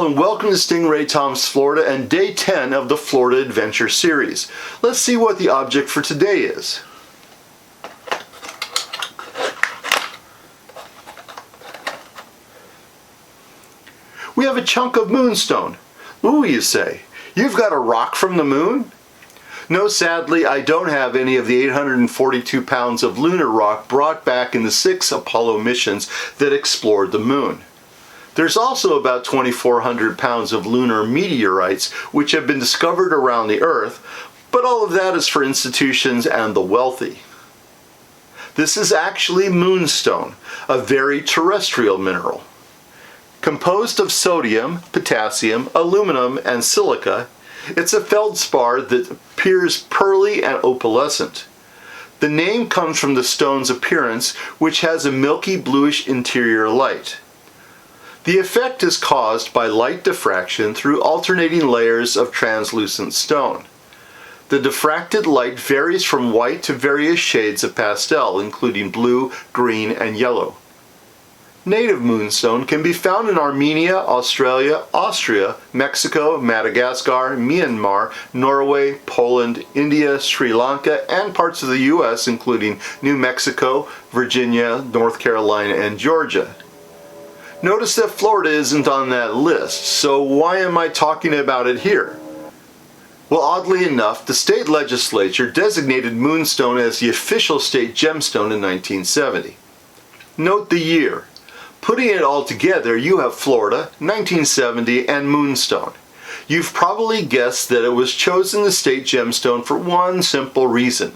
and welcome to Stingray Tom's Florida and day 10 of the Florida Adventure series. Let's see what the object for today is. We have a chunk of moonstone. Ooh, you say, you've got a rock from the moon? No, sadly, I don't have any of the 842 pounds of lunar rock brought back in the 6 Apollo missions that explored the moon. There's also about 2,400 pounds of lunar meteorites which have been discovered around the Earth, but all of that is for institutions and the wealthy. This is actually moonstone, a very terrestrial mineral. Composed of sodium, potassium, aluminum, and silica, it's a feldspar that appears pearly and opalescent. The name comes from the stone's appearance, which has a milky bluish interior light. The effect is caused by light diffraction through alternating layers of translucent stone. The diffracted light varies from white to various shades of pastel, including blue, green, and yellow. Native moonstone can be found in Armenia, Australia, Austria, Mexico, Madagascar, Myanmar, Norway, Poland, India, Sri Lanka, and parts of the U.S. including New Mexico, Virginia, North Carolina, and Georgia. Notice that Florida isn't on that list, so why am I talking about it here? Well, oddly enough, the state legislature designated moonstone as the official state gemstone in 1970. Note the year. Putting it all together, you have Florida, 1970, and moonstone. You've probably guessed that it was chosen the state gemstone for one simple reason.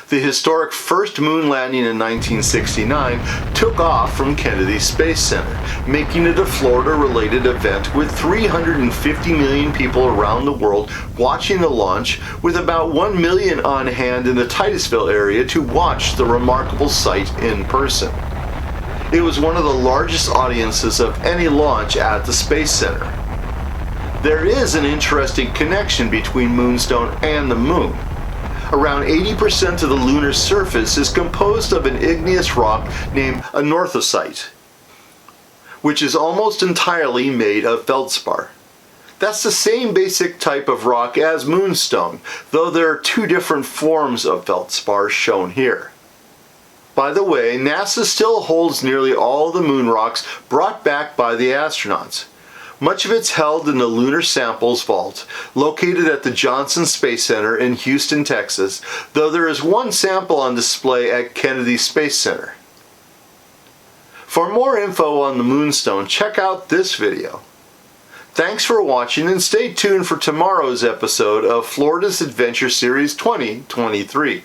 The historic first moon landing in 1969 took off from Kennedy Space Center, making it a Florida-related event with 350 million people around the world watching the launch, with about 1 million on hand in the Titusville area to watch the remarkable sight in person. It was one of the largest audiences of any launch at the Space Center. There is an interesting connection between moonstone and the moon. Around 80% of the lunar surface is composed of an igneous rock named anorthosite, which is almost entirely made of feldspar. That's the same basic type of rock as moonstone, though there are two different forms of feldspar shown here. By the way, NASA still holds nearly all the moon rocks brought back by the astronauts. Much of it's held in the Lunar Samples Vault, located at the Johnson Space Center in Houston, Texas, though there is one sample on display at Kennedy Space Center. For more info on the moonstone, check out this video. Thanks for watching and stay tuned for tomorrow's episode of Florida's Adventure Series 2023.